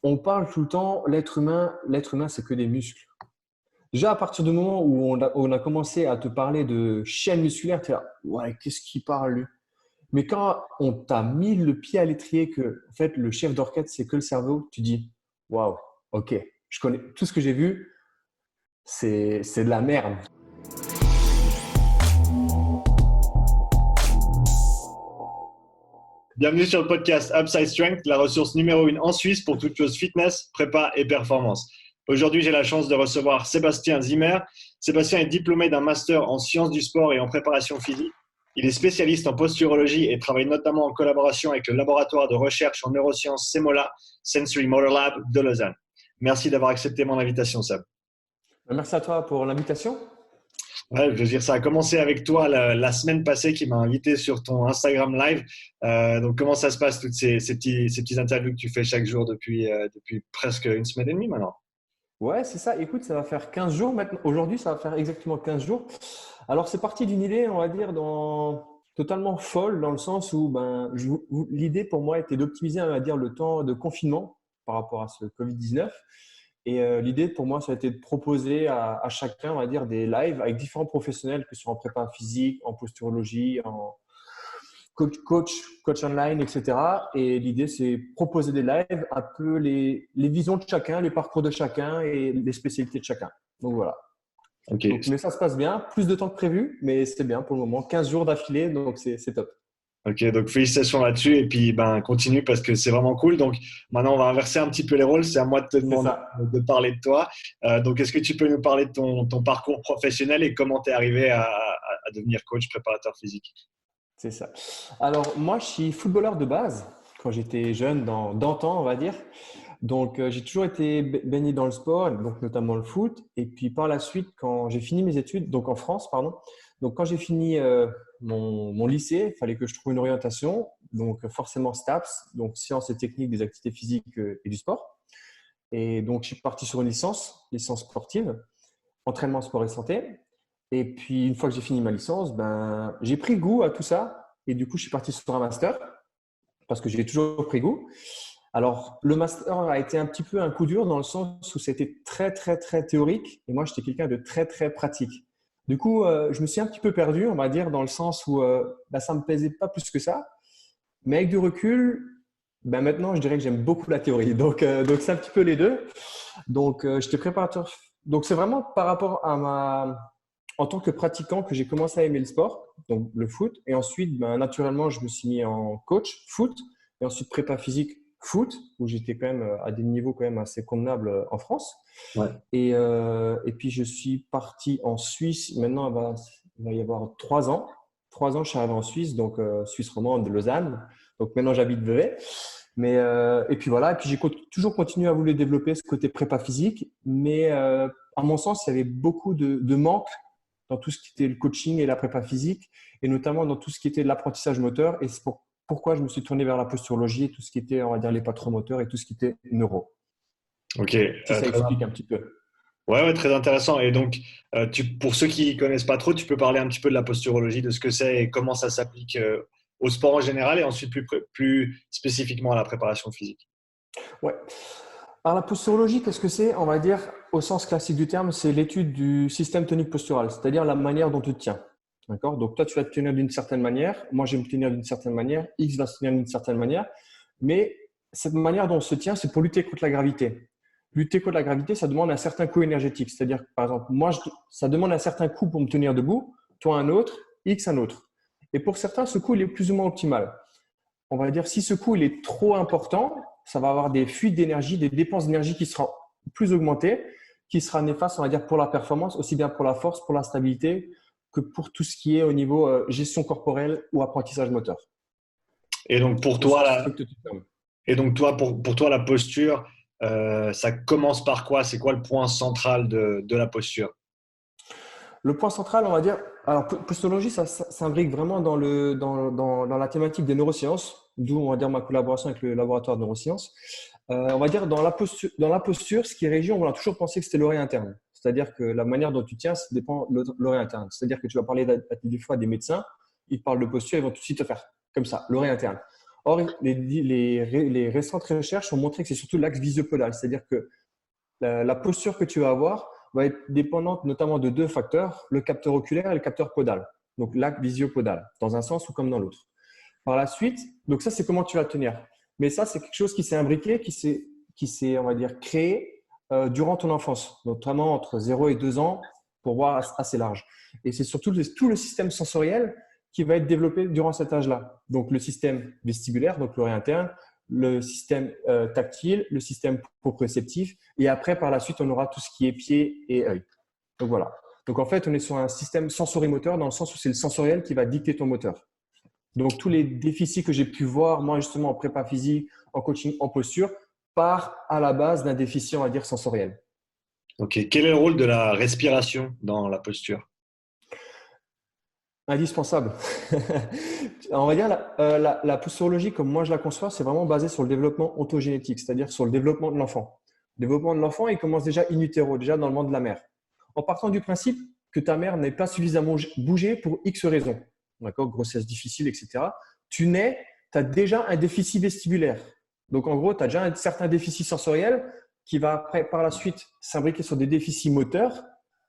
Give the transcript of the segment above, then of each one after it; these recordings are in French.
on parle tout le temps, l'être humain, c'est que des muscles. Déjà, à partir du moment où on a commencé à te parler de chaîne musculaire, tu es là, ouais, qu'est-ce qu'il parle, lui? Mais quand on t'a mis le pied à l'étrier que, en fait, le chef d'orchestre, c'est que le cerveau, tu dis, waouh, ok, je connais tout ce que j'ai vu, c'est de la merde. Bienvenue sur le podcast Upside Strength, la ressource numéro 1 en Suisse pour toutes choses fitness, prépa et performance. Aujourd'hui, j'ai la chance de recevoir Sébastien Zimmer. Sébastien est diplômé d'un master en sciences du sport et en préparation physique. Il est spécialiste en posturologie et travaille notamment en collaboration avec le laboratoire de recherche en neurosciences SEMOLA, Sensory Motor Lab de Lausanne. Merci d'avoir accepté mon invitation, Seb. Merci à toi pour l'invitation. Ouais, je veux dire, ça a commencé avec toi la semaine passée qui m'a invité sur ton Instagram Live. Donc, comment ça se passe, toutes ces petits interviews que tu fais chaque jour depuis presque une semaine et demie maintenant? Ouais, c'est ça. Écoute, ça va faire 15 jours maintenant. Aujourd'hui, ça va faire exactement 15 jours. Alors, c'est parti d'une idée, on va dire, totalement folle, dans le sens où l'idée pour moi était d'optimiser, on va dire, le temps de confinement par rapport à ce Covid-19. Et l'idée pour moi, ça a été de proposer à chacun, on va dire, des lives avec différents professionnels, que ce soit en prépa physique, en posturologie, en coach online, etc. Et l'idée, c'est proposer des lives, un peu les visions de chacun, les parcours de chacun et les spécialités de chacun. Donc voilà. Ok, Mais ça se passe bien, plus de temps que prévu, mais c'est bien pour le moment. 15 jours d'affilée, donc c'est top. ok, donc félicitations là-dessus et puis continue parce que c'est vraiment cool. Donc maintenant, on va inverser un petit peu les rôles. C'est à moi de te C'est demander ça. de parler de toi. Donc, est-ce que tu peux nous parler de ton parcours professionnel et comment tu es arrivé à devenir coach préparateur physique? C'est ça. Alors, moi, je suis footballeur de base, quand j'étais jeune, d'antan, on va dire. Donc, j'ai toujours été baigné dans le sport, donc notamment le foot. Et puis, par la suite, quand j'ai fini mes études, donc en France, pardon. Donc, quand j'ai fini mon lycée, il fallait que je trouve une orientation. Donc, forcément, STAPS, donc sciences et techniques des activités physiques et du sport. Et donc, je suis parti sur une licence sportive, entraînement, sport et santé. Et puis, une fois que j'ai fini ma licence, j'ai pris goût à tout ça. Et du coup, je suis parti sur un master parce que j'ai toujours pris goût. Alors, le master a été un petit peu un coup dur dans le sens où c'était très, très, très théorique. Et moi, j'étais quelqu'un de très, très pratique. Du coup, je me suis un petit peu perdu, on va dire, dans le sens où ça ne me plaisait pas plus que ça. Mais avec du recul, maintenant, je dirais que j'aime beaucoup la théorie. Donc c'est un petit peu les deux. Donc, j'étais préparateur. Donc, c'est vraiment par rapport à en tant que pratiquant que j'ai commencé à aimer le sport, donc le foot. Et ensuite, naturellement, je me suis mis en coach foot et ensuite prépa physique foot, où j'étais quand même à des niveaux quand même assez convenables en France. Ouais. Et puis, je suis parti en Suisse. Maintenant, il va y avoir 3 ans. 3 ans, je suis arrivé en Suisse, donc Suisse romande de Lausanne. Donc maintenant, j'habite Vevey. Et puis voilà, et puis j'ai toujours continué à vouloir développer ce côté prépa physique, mais à mon sens, il y avait beaucoup de manques dans tout ce qui était le coaching et la prépa physique, et notamment dans tout ce qui était l'apprentissage moteur. Et c'est pourquoi je me suis tourné vers la posturologie et tout ce qui était, on va dire, les patromoteurs et tout ce qui était neuro. Ok, Si ça explique un petit peu. ouais, ouais, très intéressant. Et donc, pour ceux qui connaissent pas trop, tu peux parler un petit peu de la posturologie, de ce que c'est et comment ça s'applique au sport en général et ensuite plus spécifiquement à la préparation physique. Ouais. Alors, la posturologie, qu'est-ce que c'est? On va dire, au sens classique du terme, c'est l'étude du système tonique postural, c'est-à-dire la manière dont tu te tiens. D'accord? Donc, toi, tu vas te tenir d'une certaine manière. Moi, je vais me tenir d'une certaine manière. X va se tenir d'une certaine manière. Mais cette manière dont on se tient, c'est pour lutter contre la gravité. Lutter contre la gravité, ça demande un certain coût énergétique. C'est-à-dire que, par exemple, moi, ça demande un certain coût pour me tenir debout, toi un autre, X un autre. Et pour certains, ce coût, il est plus ou moins optimal. On va dire, si ce coût il est trop important, ça va avoir des fuites d'énergie, des dépenses d'énergie qui seront plus augmentées, qui sera néfaste, on va dire, pour la performance, aussi bien pour la force, pour la stabilité, que pour tout ce qui est au niveau gestion corporelle ou apprentissage moteur. Et donc, Au sens strict du terme. pour toi, la posture, ça commence par quoi? C'est quoi le point central de la posture? Le point central, on va dire, alors posturologie, ça s'imbrique vraiment dans la thématique des neurosciences, d'où on va dire ma collaboration avec le laboratoire de neurosciences. On va dire dans la posture, ce qui est régi, on a toujours pensé que c'était l'oreille interne. C'est-à-dire que la manière dont tu tiens, ça dépend de l'oreille interne. C'est-à-dire que tu vas parler des fois à des médecins, ils te parlent de posture, ils vont tout de suite te faire comme ça, l'oreille interne. Or, les récentes recherches ont montré que c'est surtout l'axe visio-podal, c'est-à-dire que la posture que tu vas avoir va être dépendante notamment de deux facteurs, le capteur oculaire et le capteur podal, donc l'axe visio-podal, dans un sens ou comme dans l'autre. Par la suite, donc ça, c'est comment tu vas tenir. Mais ça, c'est quelque chose qui s'est imbriqué, qui s'est, on va dire, créé durant ton enfance, notamment entre 0 et 2 ans, pour voir assez large. Et c'est surtout tout le système sensoriel qui va être développé durant cet âge-là. Donc, le système vestibulaire, donc l'oreille interne, le système tactile, le système proprioceptif. Et après, par la suite, on aura tout ce qui est pied et œil. Donc, voilà. Donc, en fait, on est sur un système sensorimoteur dans le sens où c'est le sensoriel qui va dicter ton moteur. Donc, tous les déficits que j'ai pu voir, moi, justement, en prépa physique, en coaching, en posture, part à la base d'un déficit, on va dire, sensoriel. Ok. Quel est le rôle de la respiration dans la posture? Indispensable. On va dire la posturologie, comme moi je la conçois, c'est vraiment basé sur le développement ontogénétique, c'est-à-dire sur le développement de l'enfant. Le développement de l'enfant, il commence déjà in utero, déjà dans le ventre de la mère. En partant du principe que ta mère n'est pas suffisamment bougée pour X raisons, d'accord, grossesse difficile, etc. Tu nais, tu as déjà un déficit vestibulaire. Donc en gros, tu as déjà un certain déficit sensoriel qui va après, par la suite s'imbriquer sur des déficits moteurs.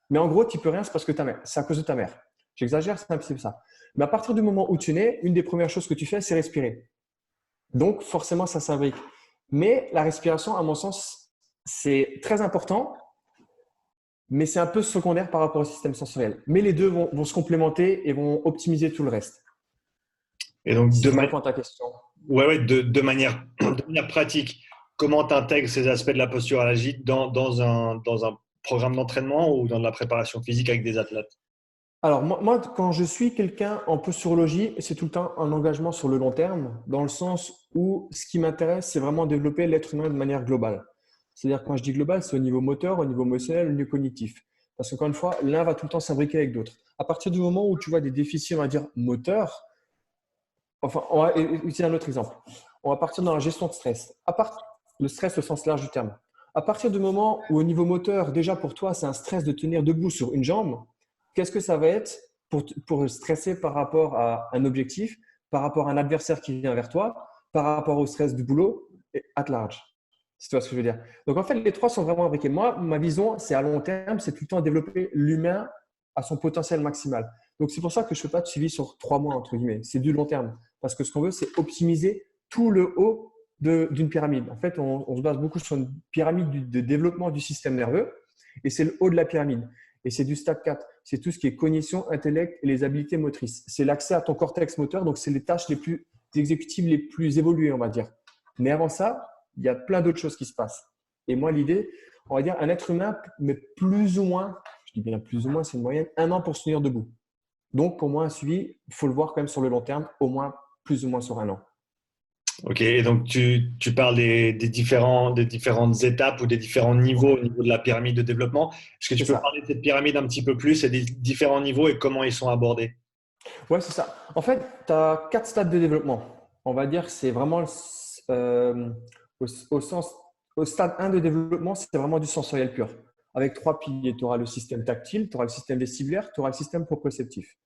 Mais en gros, tu peux rien, c'est parce que ta mère, c'est à cause de ta mère. J'exagère, c'est un petit peu ça. Mais à partir du moment où tu nais, une des premières choses que tu fais, c'est respirer. Donc, forcément, ça s'imbrique. Mais la respiration, à mon sens, c'est très important, mais c'est un peu secondaire par rapport au système sensoriel. Mais les deux vont se complémenter et vont optimiser tout le reste. Et donc, Si je réponds à ta question. de manière pratique, comment tu intègres ces aspects de la posture à l'agite dans un programme d'entraînement ou dans de la préparation physique avec des athlètes? Alors, moi, quand je suis quelqu'un en posturologie, c'est tout le temps un engagement sur le long terme, dans le sens où ce qui m'intéresse, c'est vraiment développer l'être humain de manière globale. C'est-à-dire, quand je dis global, c'est au niveau moteur, au niveau émotionnel, au niveau cognitif. Parce qu'encore une fois, l'un va tout le temps s'imbriquer avec d'autres. À partir du moment où tu vois des déficits, on va dire, moteurs, enfin, on va utiliser un autre exemple. On va partir dans la gestion de stress. Le stress au sens large du terme. À partir du moment où au niveau moteur, déjà pour toi, c'est un stress de tenir debout sur une jambe, qu'est-ce que ça va être pour stresser par rapport à un objectif, par rapport à un adversaire qui vient vers toi, par rapport au stress du boulot, at large. C'est toi ce que je veux dire. Donc en fait, les trois sont vraiment imbriqués. Moi, ma vision, c'est à long terme, c'est tout le temps développer l'humain à son potentiel maximal. Donc c'est pour ça que je ne fais pas de suivi sur 3 mois, entre guillemets. C'est du long terme. Parce que ce qu'on veut, c'est optimiser tout le haut d'une pyramide. En fait, on se base beaucoup sur une pyramide de développement du système nerveux et c'est le haut de la pyramide. Et c'est du stade 4. C'est tout ce qui est cognition, intellect et les habiletés motrices. C'est l'accès à ton cortex moteur, donc c'est les tâches les plus exécutives, les plus évoluées, on va dire. Mais avant ça, il y a plein d'autres choses qui se passent. Et moi, l'idée, on va dire, un être humain met plus ou moins, je dis bien plus ou moins, c'est une moyenne, 1 an pour se tenir debout. Donc, pour moi, un suivi, il faut le voir quand même sur le long terme, au moins plus ou moins sur 1 an. Ok, et donc tu parles des différentes étapes ou des différents niveaux au niveau de la pyramide de développement. Est-ce que tu C'est peux ça. parler de cette pyramide un petit peu plus et des différents niveaux et comment ils sont abordés? Ouais, c'est ça. En fait, tu as 4 stades de développement. On va dire que c'est vraiment au sens, au stade 1 de développement, c'est vraiment du sensoriel pur. Avec 3 piliers, tu auras le système tactile, tu auras le système vestibulaire, tu auras le système proprioceptif.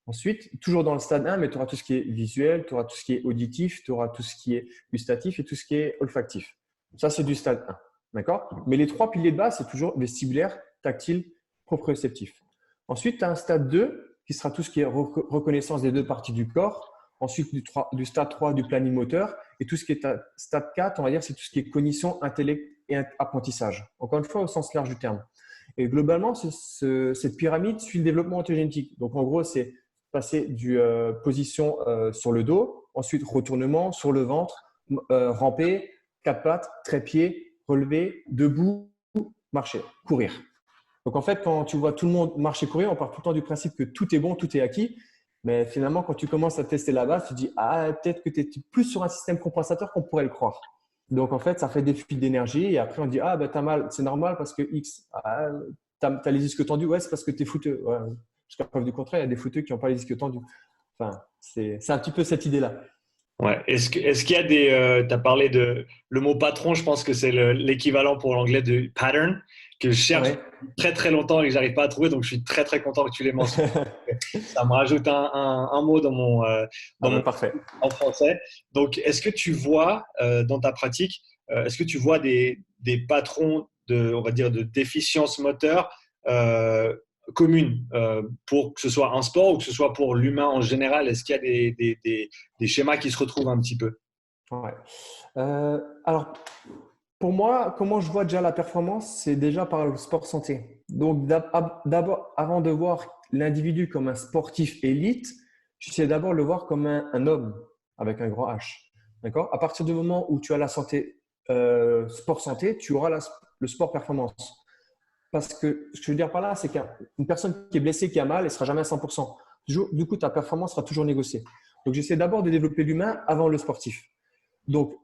Ensuite, toujours dans le stade 1, mais tu auras tout ce qui est visuel, tu auras tout ce qui est auditif, tu auras tout ce qui est gustatif et tout ce qui est olfactif. Ça, c'est du stade 1. D'accord? Mais les 3 piliers de base, c'est toujours vestibulaire, tactile, proprioceptif. Ensuite, tu as un stade 2 qui sera tout ce qui est reconnaissance des deux parties du corps. Ensuite, du stade 3, du planning moteur. Et tout ce qui est stade 4, on va dire, c'est tout ce qui est cognition, intellect et apprentissage. Encore une fois, au sens large du terme. Et globalement, cette pyramide suit le développement ontogénétique. Donc, en gros, c'est passer du position sur le dos, ensuite retournement sur le ventre, ramper, 4 pattes, trépied, relever, debout, marcher, courir. Donc en fait, quand tu vois tout le monde marcher, courir, on part tout le temps du principe que tout est bon, tout est acquis. Mais finalement, quand tu commences à tester la base, tu te dis ah, peut-être que tu es plus sur un système compensateur qu'on pourrait le croire. Donc en fait, ça fait des fuites d'énergie et après on dit ah, ben t'as mal, c'est normal parce que X, ah, t'as les disques tendus, ouais, c'est parce que t'es fouteux. Ouais. Jusqu'à preuve du contraire, il y a des fouteux qui n'ont pas les disques tendus. Enfin, c'est un petit peu cette idée-là. Ouais. Est-ce qu'il y a tu as parlé de le mot patron, je pense que c'est l'équivalent pour l'anglais de pattern. que je cherche Ouais. très très longtemps et que j'arrive pas à trouver. Donc, je suis très très content que tu les mentionnes. Ça me rajoute un mot Ah dans ben mon parfait. en français. Donc, est-ce que tu vois dans ta pratique, est-ce que tu vois des patrons on va dire, de déficience moteur euh, communes pour que ce soit un sport ou que ce soit pour l'humain en général? Est-ce qu'il y a des schémas qui se retrouvent un petit peu? Ouais. Alors, pour moi, comment je vois déjà la performance, c'est déjà par le sport santé. Donc, d'abord, avant de voir l'individu comme un sportif élite, j'essaie d'abord de le voir comme un homme avec un grand H. D'accord? À partir du moment où tu as la santé, sport santé, tu auras le sport performance. Parce que ce que je veux dire par là, c'est qu'une personne qui est blessée, qui a mal, elle ne sera jamais à 100%. Du coup, ta performance sera toujours négociée. Donc, j'essaie d'abord de développer l'humain avant le sportif. Donc,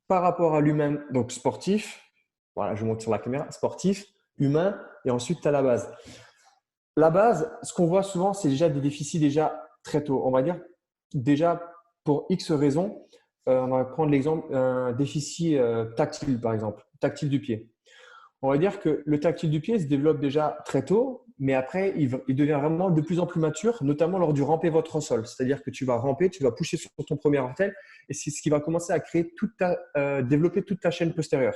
par rapport à l'humain, donc sportif, voilà, je monte sur la caméra, sportif, humain, et ensuite tu as la base. La base, ce qu'on voit souvent, c'est déjà des déficits déjà très tôt. On va dire déjà pour X raisons, on va prendre l'exemple un déficit tactile, par exemple, tactile du pied. On va dire que le tactile du pied se développe déjà très tôt, mais après, il devient vraiment de plus en plus mature, notamment lors du ramper votre sol. C'est-à-dire que tu vas ramper, tu vas pousser sur ton premier orteil, et c'est ce qui va commencer à créer développer toute ta chaîne postérieure.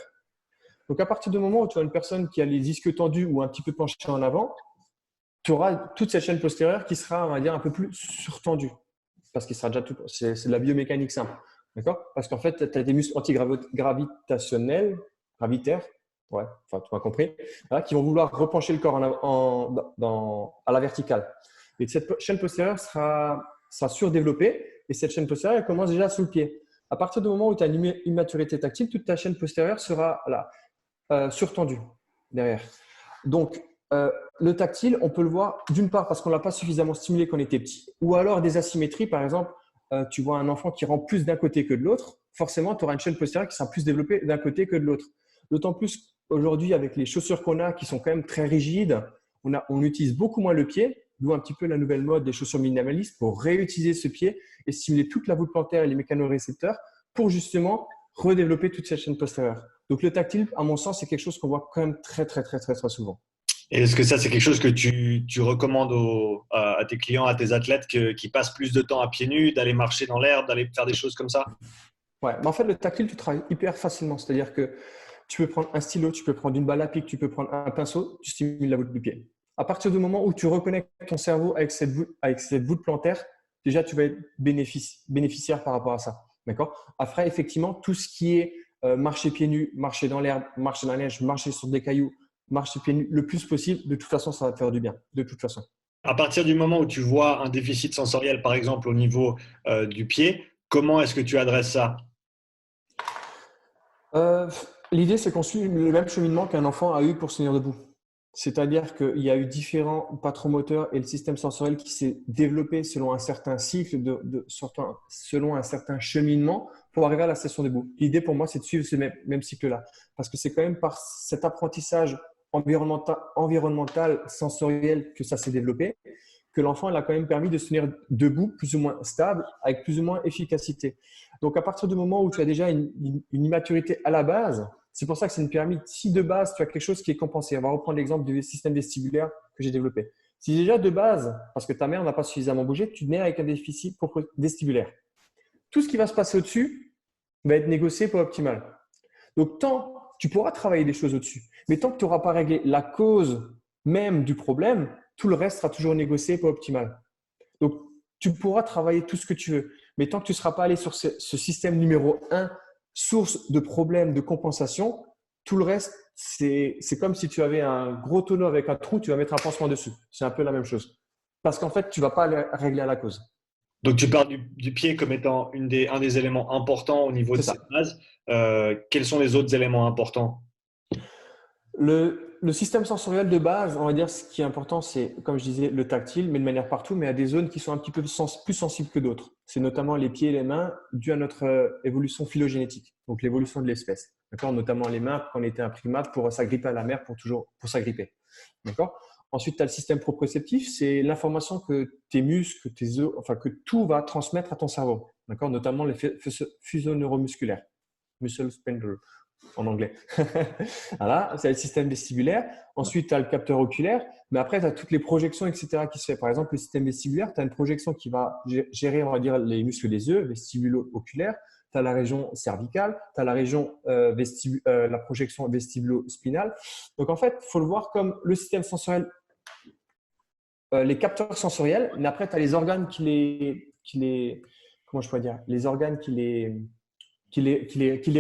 Donc, à partir du moment où tu as une personne qui a les ischios tendus ou un petit peu penchés en avant, tu auras toute cette chaîne postérieure qui sera, on va dire, un peu plus surtendue. Parce qu'il sera déjà tout. C'est de la biomécanique simple. D'accord? Parce qu'en fait, tu as des muscles antigravitationnels, gravitaires, ouais, enfin, tu m'as compris, voilà, qui vont vouloir repencher le corps à la verticale. Et cette chaîne postérieure sera surdéveloppée et cette chaîne postérieure, elle commence déjà sous le pied. À partir du moment où tu as une immaturité tactile, toute ta chaîne postérieure sera là, surtendue derrière. Donc, le tactile, on peut le voir d'une part parce qu'on ne l'a pas suffisamment stimulé quand on était petit, ou alors des asymétries, par exemple, tu vois un enfant qui rentre plus d'un côté que de l'autre, forcément, tu auras une chaîne postérieure qui sera plus développée d'un côté que de l'autre. D'autant plus aujourd'hui, avec les chaussures qu'on a qui sont quand même très rigides, on utilise beaucoup moins le pied, d'où un petit peu la nouvelle mode des chaussures minimalistes pour réutiliser ce pied et stimuler toute la voûte plantaire et les mécanorécepteurs pour justement redévelopper toute cette chaîne postérieure. Donc le tactile, à mon sens, c'est quelque chose qu'on voit quand même très, très, très, très, très souvent. Et est-ce que ça, c'est quelque chose que tu recommandes à tes clients, à tes athlètes qui passent plus de temps à pieds nus, d'aller marcher dans l'herbe, d'aller faire des choses comme ça? Ouais, mais en fait, le tactile, tu travailles hyper facilement. C'est-à-dire que tu peux prendre un stylo, tu peux prendre une balle à pic, tu peux prendre un pinceau, tu stimules la voûte du pied. À partir du moment où tu reconnectes ton cerveau avec cette voûte plantaire, déjà, tu vas être bénéficiaire par rapport à ça. D'accord? Après, effectivement, tout ce qui est marcher pieds nus, marcher dans l'herbe, marcher dans la neige, marcher sur des cailloux, marcher pieds nus le plus possible, de toute façon, ça va te faire du bien. De toute façon. À partir du moment où tu vois un déficit sensoriel, par exemple, au niveau du pied, comment est-ce que tu adresses ça? Euh, L'idée, c'est qu'on suit le même cheminement qu'un enfant a eu pour se tenir debout. C'est-à-dire qu'il y a eu différents patrons moteurs et le système sensoriel qui s'est développé selon un certain cycle, selon un certain cheminement pour arriver à la session debout. L'idée pour moi, c'est de suivre ce même cycle-là. Parce que c'est quand même par cet apprentissage environnemental, sensoriel que ça s'est développé, que l'enfant il a quand même permis de se tenir debout, plus ou moins stable, avec plus ou moins efficacité. Donc, à partir du moment où tu as déjà une immaturité à la base, c'est pour ça que c'est une pyramide. Si de base, tu as quelque chose qui est compensé, on va reprendre l'exemple du système vestibulaire que j'ai développé. Si déjà de base, parce que ta mère n'a pas suffisamment bougé, tu nais avec un déficit vestibulaire. Tout ce qui va se passer au-dessus va être négocié pour optimal. Donc, tu pourras travailler des choses au-dessus, mais tant que tu n'auras pas réglé la cause même du problème, tout le reste sera toujours négocié pour optimal. Donc, tu pourras travailler tout ce que tu veux. Mais tant que tu ne seras pas allé sur ce système numéro un, source de problèmes, de compensation, tout le reste, c'est comme si tu avais un gros tonneau avec un trou, tu vas mettre un pansement dessus. C'est un peu la même chose. Parce qu'en fait, tu ne vas pas aller régler à la cause. Donc, tu parles du pied comme étant un des éléments importants au niveau de C'est cette ça. base. Quels sont les autres éléments importants? Le système sensoriel de base, on va dire, ce qui est important, c'est, comme je disais, le tactile, mais de manière partout, mais à des zones qui sont un petit peu plus sensibles que d'autres. C'est notamment les pieds et les mains, dû à notre évolution phylogénétique, donc l'évolution de l'espèce. D'accord? Notamment les mains, quand on était un primate, pour s'agripper à la mer, pour s'agripper. D'accord? Ensuite, tu as le système proprioceptif, c'est l'information que tes muscles, tes os, enfin que tout va transmettre à ton cerveau. D'accord? Notamment les fuseaux neuromusculaires, muscle spindle. en anglais. Voilà, c'est le système vestibulaire. Ensuite, tu as le capteur oculaire. Mais après, tu as toutes les projections, etc. qui se font. Par exemple, le système vestibulaire, tu as une projection qui va gérer, on va dire, les muscles des yeux, vestibulo-oculaire. Tu as la région cervicale, tu as la région la projection vestibulo-spinale. Donc, en fait, il faut le voir comme le système sensoriel, les capteurs sensoriels. Mais après, tu as les organes comment je pourrais dire, les organes qui les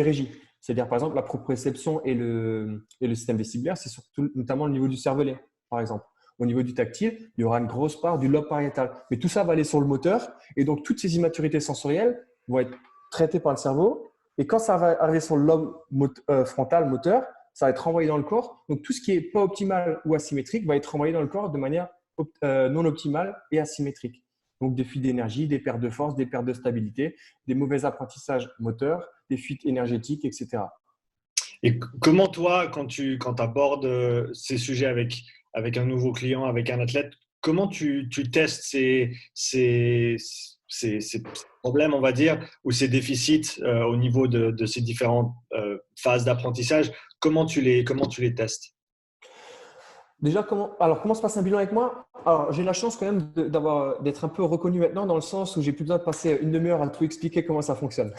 régit. C'est-à-dire, par exemple, la proprioception et le système vestibulaire, c'est surtout notamment au niveau du cervelet, par exemple. Au niveau du tactile, il y aura une grosse part du lobe pariétal. Mais tout ça va aller sur le moteur. Et donc, toutes ces immaturités sensorielles vont être traitées par le cerveau. Et quand ça va arriver sur le lobe frontal moteur, ça va être renvoyé dans le corps. Donc, tout ce qui n'est pas optimal ou asymétrique va être renvoyé dans le corps de manière non optimale et asymétrique. Donc, des fuites d'énergie, des pertes de force, des pertes de stabilité, des mauvais apprentissages moteurs, des fuites énergétiques, etc. Et comment toi, quand tu abordes ces sujets avec un nouveau client, avec un athlète, comment tu testes ces problèmes, on va dire, ou ces déficits au niveau de ces différentes phases d'apprentissage? Comment tu les testes? Déjà, comment se passe un bilan avec moi? Alors, j'ai la chance quand même d'être un peu reconnu maintenant dans le sens où j'ai plus besoin de passer une demi-heure à tout expliquer comment ça fonctionne.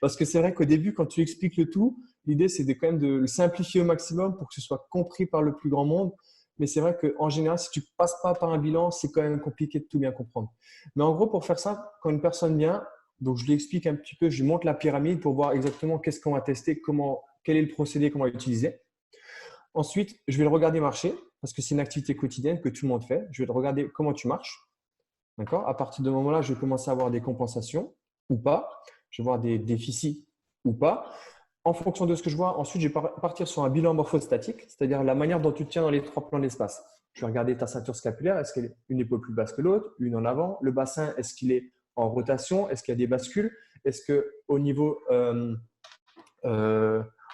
Parce que c'est vrai qu'au début, quand tu expliques le tout, l'idée, c'est quand même de le simplifier au maximum pour que ce soit compris par le plus grand monde. Mais c'est vrai qu'en général, si tu ne passes pas par un bilan, c'est quand même compliqué de tout bien comprendre. Mais en gros, pour faire ça, quand une personne vient, donc je lui explique un petit peu, je lui montre la pyramide pour voir exactement qu'est-ce qu'on va tester, quel est le procédé qu'on va utiliser. Ensuite, je vais le regarder marcher parce que c'est une activité quotidienne que tout le monde fait. Je vais le regarder comment tu marches. D'accord? À partir de ce moment-là, je vais commencer à avoir des compensations ou pas. Je vais voir des déficits ou pas. En fonction de ce que je vois, ensuite, je vais partir sur un bilan morphostatique, c'est-à-dire la manière dont tu te tiens dans les 3 plans de l'espace. Je vais regarder ta ceinture scapulaire. Est-ce qu'elle est une épaule plus basse que l'autre, une en avant? Le bassin, est-ce qu'il est en rotation? Est-ce qu'il y a des bascules? Est-ce qu'au niveau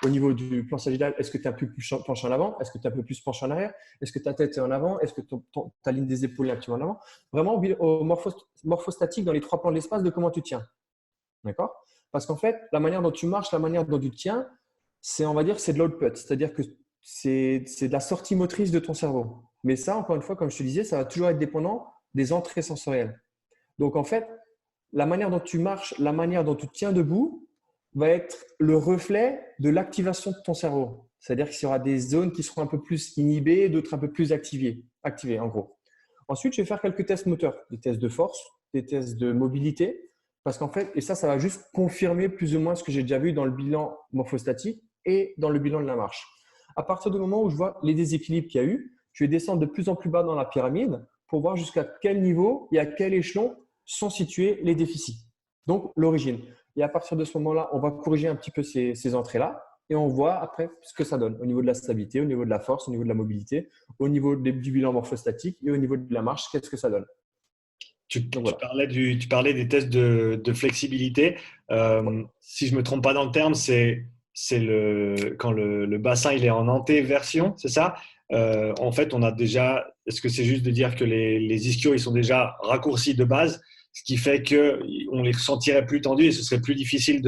au niveau du plan sagittal, est-ce que tu es un peu plus penché en avant? Est-ce que tu es un peu plus penché en arrière? Est-ce que ta tête est en avant? Est-ce que ta ligne des épaules est un petit peu en avant? Vraiment au morphostatique dans les 3 plans de l'espace de comment tu tiens. D'accord? Parce qu'en fait, la manière dont tu marches, la manière dont tu tiens, on va dire, c'est de l'output. C'est-à-dire que c'est de la sortie motrice de ton cerveau. Mais ça, encore une fois, comme je te disais, ça va toujours être dépendant des entrées sensorielles. Donc, en fait, la manière dont tu marches, la manière dont tu tiens debout, va être le reflet de l'activation de ton cerveau. C'est-à-dire qu'il y aura des zones qui seront un peu plus inhibées, d'autres un peu plus activées en gros. Ensuite, je vais faire quelques tests moteurs, des tests de force, des tests de mobilité, parce qu'en fait, et ça va juste confirmer plus ou moins ce que j'ai déjà vu dans le bilan morphostatique et dans le bilan de la marche. À partir du moment où je vois les déséquilibres qu'il y a eu, je vais descendre de plus en plus bas dans la pyramide pour voir jusqu'à quel niveau et à quel échelon sont situés les déficits. Donc, l'origine. Et à partir de ce moment-là, on va corriger un petit peu ces entrées-là et on voit après ce que ça donne au niveau de la stabilité, au niveau de la force, au niveau de la mobilité, au niveau du bilan morphostatique et au niveau de la marche, qu'est-ce que ça donne. Tu parlais des tests de flexibilité. Si je ne me trompe pas dans le terme, c'est quand le bassin il est en antéversion, c'est ça? En fait, on a déjà. Est-ce que c'est juste de dire que les ischios ils sont déjà raccourcis de base, ce qui fait qu'on les sentirait plus tendus et ce serait plus difficile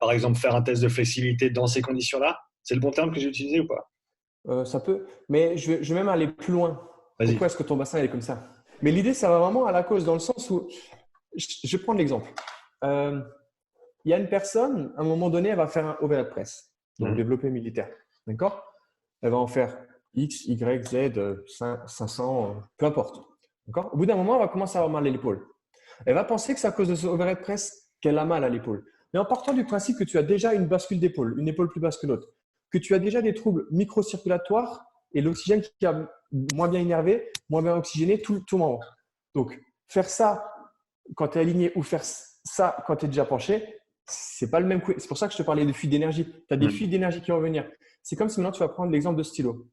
par exemple, faire un test de flexibilité dans ces conditions-là? C'est le bon terme que j'ai utilisé ou pas? Ça peut, mais je vais même aller plus loin. Vas-y. Pourquoi est-ce que ton bassin est comme ça? Mais l'idée, ça va vraiment à la cause, dans le sens où, je vais prendre l'exemple. Il y a une personne, à un moment donné, elle va faire un overhead press, donc développé militaire. D'accord? Elle va en faire X, Y, Z, 500, peu importe. D'accord? Au bout d'un moment, elle va commencer à avoir mal à l'épaule. Elle va penser que c'est à cause de ce overhead press qu'elle a mal à l'épaule. Mais en partant du principe que tu as déjà une bascule d'épaule, une épaule plus basse que l'autre, que tu as déjà des troubles microcirculatoires et l'oxygène qui a moins bien énervé, moins bien oxygéné, tout moment. Donc, faire ça quand tu es aligné ou faire ça quand tu es déjà penché, c'est pas le même coup. C'est pour ça que je te parlais de fuite d'énergie. Tu as des fuites d'énergie qui vont venir. C'est comme si maintenant tu vas prendre l'exemple de stylo.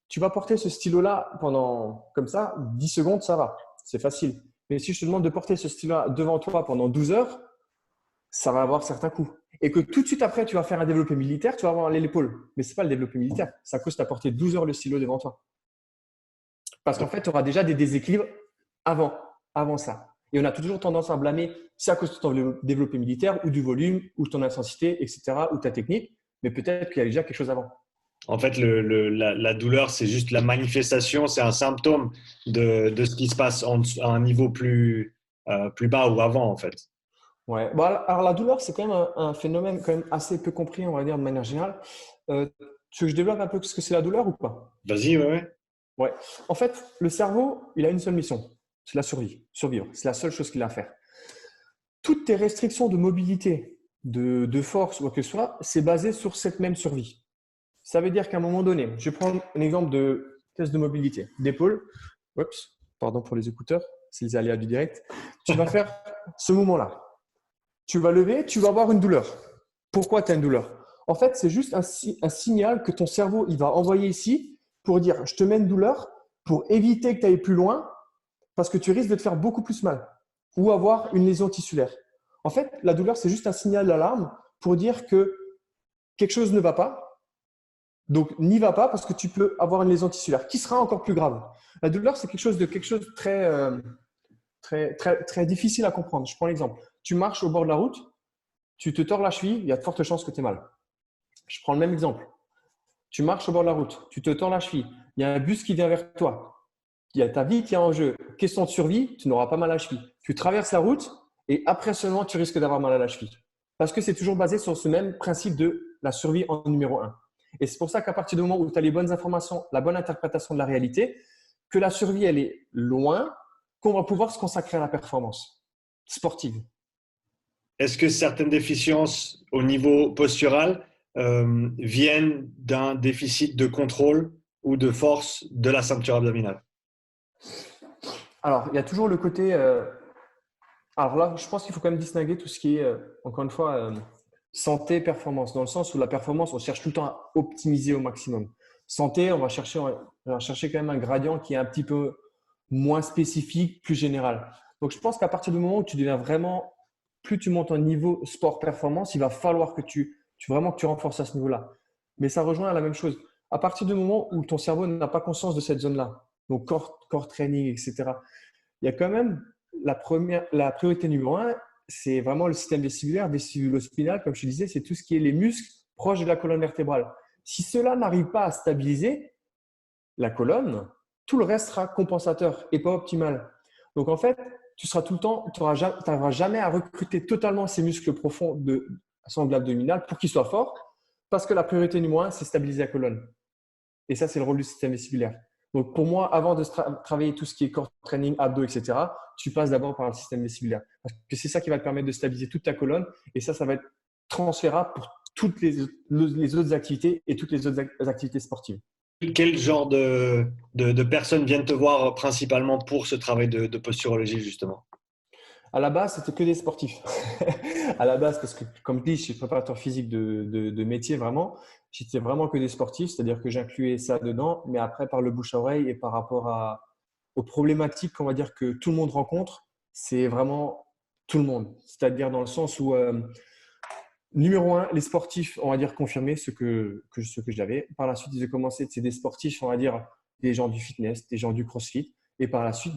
Tu vas porter ce stylo-là pendant, comme ça, 10 secondes, ça va. C'est facile. Mais si je te demande de porter ce stylo-là devant toi pendant 12 heures, ça va avoir certains coups. Et que tout de suite après, tu vas faire un développé militaire, tu vas avoir l'épaule. Mais ce n'est pas le développé militaire. C'est à cause que tu as porté 12 heures le stylo devant toi. Parce qu'en fait, tu auras déjà des déséquilibres avant ça. Et on a toujours tendance à blâmer, c'est à cause de ton développé militaire ou du volume ou ton intensité, etc., ou ta technique, mais peut-être qu'il y a déjà quelque chose avant. En fait, la douleur, c'est juste la manifestation, c'est un symptôme de ce qui se passe à un niveau plus bas ou avant, en fait. Ouais. Bon, alors, la douleur, c'est quand même un phénomène quand même assez peu compris, on va dire, de manière générale. Tu veux que je développe un peu ce que c'est la douleur ou pas? Vas-y, ouais, ouais. Ouais. En fait, le cerveau, il a une seule mission, c'est la survie, survivre. C'est la seule chose qu'il a à faire. Toutes tes restrictions de mobilité, de force ou quoi que ce soit, c'est basé sur cette même survie. Ça veut dire qu'à un moment donné, je vais prendre un exemple de test de mobilité, d'épaule. Oups, pardon pour les écouteurs, c'est les aléas du direct. Tu vas faire ce mouvement-là. Tu vas lever, tu vas avoir une douleur. Pourquoi tu as une douleur? En fait, c'est juste un signal que ton cerveau il va envoyer ici pour dire je te mets une douleur pour éviter que tu ailles plus loin parce que tu risques de te faire beaucoup plus mal ou avoir une lésion tissulaire. En fait, la douleur, c'est juste un signal d'alarme pour dire que quelque chose ne va pas. Donc, n'y va pas parce que tu peux avoir une lésion tissulaire qui sera encore plus grave. La douleur, c'est quelque chose de très difficile à comprendre. Je prends l'exemple. Tu marches au bord de la route, tu te tords la cheville, il y a de fortes chances que tu aies mal. Je prends le même exemple. Tu marches au bord de la route, tu te tords la cheville, il y a un bus qui vient vers toi, il y a ta vie qui est en jeu. Question de survie, tu n'auras pas mal à la cheville. Tu traverses la route et après seulement, tu risques d'avoir mal à la cheville. Parce que c'est toujours basé sur ce même principe de la survie en numéro un. Et c'est pour ça qu'à partir du moment où tu as les bonnes informations, la bonne interprétation de la réalité, que la survie, elle est loin, qu'on va pouvoir se consacrer à la performance sportive. Est-ce que certaines déficiences au niveau postural viennent d'un déficit de contrôle ou de force de la ceinture abdominale? Alors, il y a toujours le côté. Alors là, je pense qu'il faut quand même distinguer tout ce qui est, encore une fois, santé, performance, dans le sens où la performance, on cherche tout le temps à optimiser au maximum. Santé, on va chercher quand même un gradient qui est un petit peu moins spécifique, plus général. Donc, je pense qu'à partir du moment où tu deviens vraiment, plus tu montes en niveau sport performance, il va falloir que vraiment que tu renforces à ce niveau-là. Mais ça rejoint à la même chose. À partir du moment où ton cerveau n'a pas conscience de cette zone-là, donc corps training, etc., il y a quand même la priorité numéro un, c'est vraiment le système vestibulaire, vestibulo-spinal, comme je te disais, c'est tout ce qui est les muscles proches de la colonne vertébrale. Si cela n'arrive pas à stabiliser la colonne, tout le reste sera compensateur et pas optimal. Donc en fait, tu seras tout le temps, tu n'arriveras jamais à recruter totalement ces muscles profonds de sangle abdominale pour qu'ils soient forts, parce que la priorité numéro un, c'est stabiliser la colonne. Et ça, c'est le rôle du système vestibulaire. Donc, pour moi, avant de travailler tout ce qui est core training, abdos, etc., tu passes d'abord par le système vestibulaire. Parce que c'est ça qui va te permettre de stabiliser toute ta colonne. Et ça va être transférable pour toutes les autres activités et toutes les autres activités sportives. Quel genre de personnes viennent te voir principalement pour ce travail de posturologie, justement? À la base, c'était que des sportifs. À la base, parce que, comme je dis, je suis préparateur physique de métier vraiment. J'étais vraiment que des sportifs, c'est-à-dire que j'incluais ça dedans. Mais après, par le bouche à oreille et par rapport aux problématiques qu'on va dire que tout le monde rencontre, c'est vraiment tout le monde. C'est-à-dire dans le sens où, numéro un, les sportifs, on va dire confirmés, ce que j'avais. Par la suite, j'ai commencé, c'est des sportifs, on va dire des gens du fitness, des gens du crossfit. Et par la suite,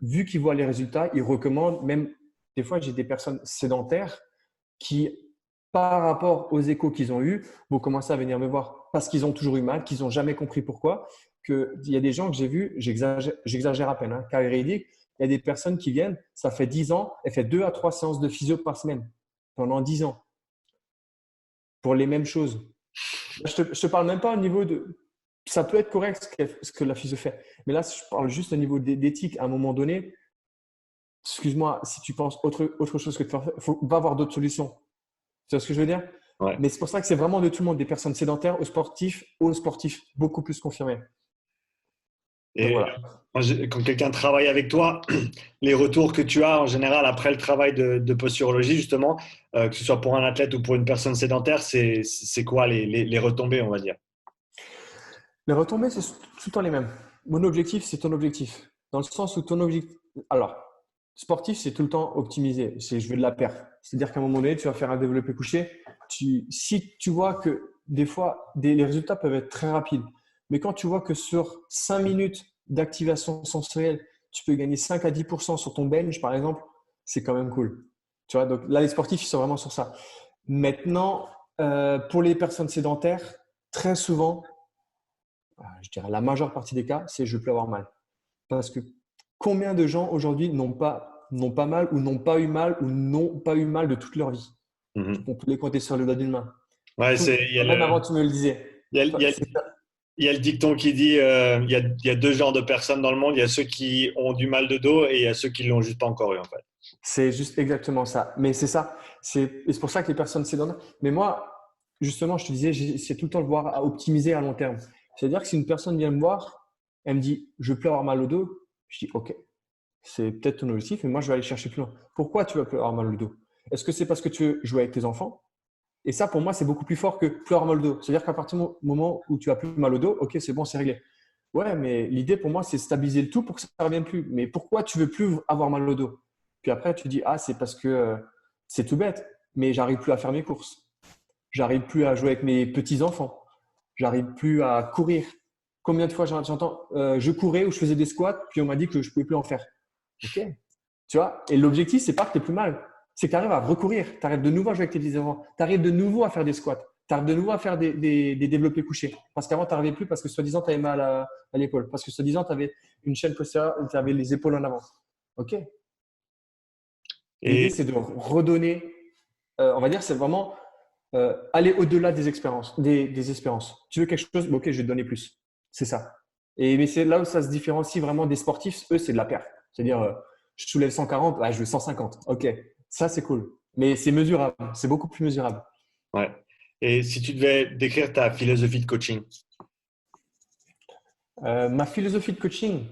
vu qu'ils voient les résultats, ils recommandent. Même des fois, j'ai des personnes sédentaires qui, par rapport aux échos qu'ils ont eus, vont commencer à venir me voir parce qu'ils ont toujours eu mal, qu'ils n'ont jamais compris pourquoi. Il y a des gens que j'ai vus, j'exagère à peine, hein, cas véridique, il y a des personnes qui viennent, ça fait 10 ans, elles font 2 à 3 séances de physio par semaine pendant 10 ans pour les mêmes choses. Je ne te parle même pas au niveau de… Ça peut être correct ce que la physio fait. Mais là, je parle juste au niveau d'éthique. À un moment donné, excuse-moi, si tu penses autre chose que de faire, il va avoir d'autres solutions. Tu vois ce que je veux dire? Ouais. Mais c'est pour ça que c'est vraiment de tout le monde, des personnes sédentaires aux sportifs beaucoup plus confirmés. Donc Et voilà. quand quelqu'un travaille avec toi, les retours que tu as en général après le travail de posturologie, justement, que ce soit pour un athlète ou pour une personne sédentaire, c'est quoi les retombées, on va dire? Les retombées, c'est tout le temps les mêmes. Mon objectif, c'est ton objectif. Dans le sens où ton objectif… Alors, sportif, c'est tout le temps optimisé. C'est je veux de la perf. C'est-à-dire qu'à un moment donné, tu vas faire un développé couché. Si tu vois que des fois, les résultats peuvent être très rapides, mais quand tu vois que sur 5 minutes d'activation sensorielle, tu peux gagner 5 à 10% sur ton bench, par exemple, c'est quand même cool. Tu vois, donc là, les sportifs, ils sont vraiment sur ça. Maintenant, pour les personnes sédentaires, très souvent, je dirais la majeure partie des cas, c'est je peux avoir mal. Parce que combien de gens aujourd'hui n'ont pas mal ou n'ont pas eu mal ou n'ont pas eu mal de toute leur vie? Mhm. On peut les compter sur le doigt d'une main. Ouais, Tout. Même avant, tu me le disais. il y a, il y a- C'est ça. il y a le dicton qui dit il y a deux genres de personnes dans le monde. Il y a ceux qui ont du mal de dos et il y a ceux qui l'ont juste pas encore eu, en fait. C'est juste exactement ça. Mais c'est ça. Et c'est pour ça que les personnes sédentaires. Mais moi, justement, je te disais, c'est tout le temps le voir à optimiser à long terme. C'est-à-dire que si une personne vient me voir, elle me dit, je peux avoir mal au dos, je dis, OK, c'est peut-être ton objectif, mais moi, je vais aller chercher plus loin. Pourquoi tu vas plus avoir mal au dos? Est-ce que c'est parce que tu veux jouer avec tes enfants? Et ça, pour moi, c'est beaucoup plus fort que plus avoir mal au dos. C'est-à-dire qu'à partir du moment où tu as plus mal au dos, OK, c'est bon, c'est réglé. Ouais, mais l'idée pour moi, c'est stabiliser le tout pour que ça ne revienne plus. Mais pourquoi tu veux plus avoir mal au dos? Puis après, tu dis, ah, c'est parce que c'est tout bête, mais j'arrive plus à faire mes courses. J'arrive plus à jouer avec mes petits-enfants. J'arrive plus à courir. Combien de fois j'entends, je courais ou je faisais des squats, puis on m'a dit que je pouvais plus en faire. OK. Tu vois? Et l'objectif, c'est pas que tu es plus mal. C'est que tu arrives à recourir. Tu arrives de nouveau à jouer avec tes petits-enfants. Tu arrives de nouveau à faire des squats. Tu arrives de nouveau à faire des développés couchés. Parce qu'avant, tu n'arrivais plus parce que soi-disant, tu avais mal à l'épaule. Parce que soi-disant, tu avais une chaîne postérieure où tu avais les épaules en avant. OK. L'idée, Et, c'est de redonner, on va dire, c'est vraiment aller au-delà des expériences, des espérances. Tu veux quelque chose, ok, je vais te donner plus. C'est ça. Mais c'est là où ça se différencie vraiment des sportifs. Eux, c'est de la perte. C'est-à-dire, je soulève 140, je veux 150. Ok, ça c'est cool. Mais c'est mesurable. C'est beaucoup plus mesurable. ouais. Et si tu devais décrire ta philosophie de coaching? Ma philosophie de coaching,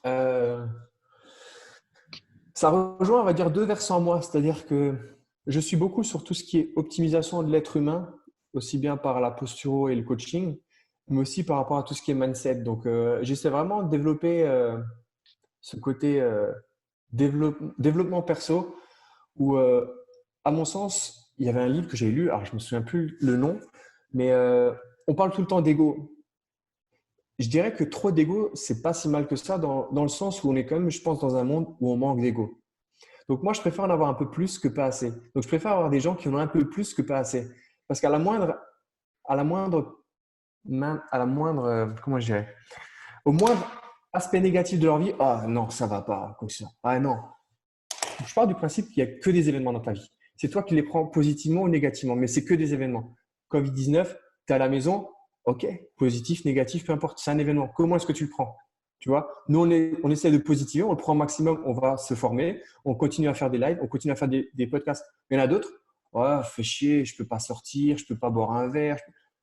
euh, ça rejoint, on va dire, deux versants à moi. C'est-à-dire que je suis beaucoup sur tout ce qui est optimisation de l'être humain, aussi bien par la posturo et le coaching, mais aussi par rapport à tout ce qui est mindset. Donc, j'essaie vraiment de développer ce côté développement perso où, à mon sens, il y avait un livre que j'ai lu, alors je ne me souviens plus le nom, mais on parle tout le temps d'ego. Je dirais que trop d'ego, c'est pas si mal que ça dans le sens où on est quand même, je pense, dans un monde où on manque d'ego. Donc moi, je préfère en avoir un peu plus que pas assez. Donc je préfère avoir des gens qui en ont un peu plus que pas assez. Parce qu'à la moindre, à la moindre, à la moindre, comment je dirais, au moindre aspect négatif de leur vie, ah non, ça va pas, comme ça. Ah non. Je pars du principe qu'il n'y a que des événements dans ta vie. C'est toi qui les prends positivement ou négativement, mais c'est que des événements. Covid-19, tu es à la maison, ok, positif, négatif, peu importe, c'est un événement. Comment est-ce que tu le prends? Tu vois, nous, on essaie de positiver, on le prend au maximum, on va se former, on continue à faire des lives, on continue à faire des podcasts. Il y en a d'autres, oh, fais chier, je peux pas sortir, je peux pas boire un verre.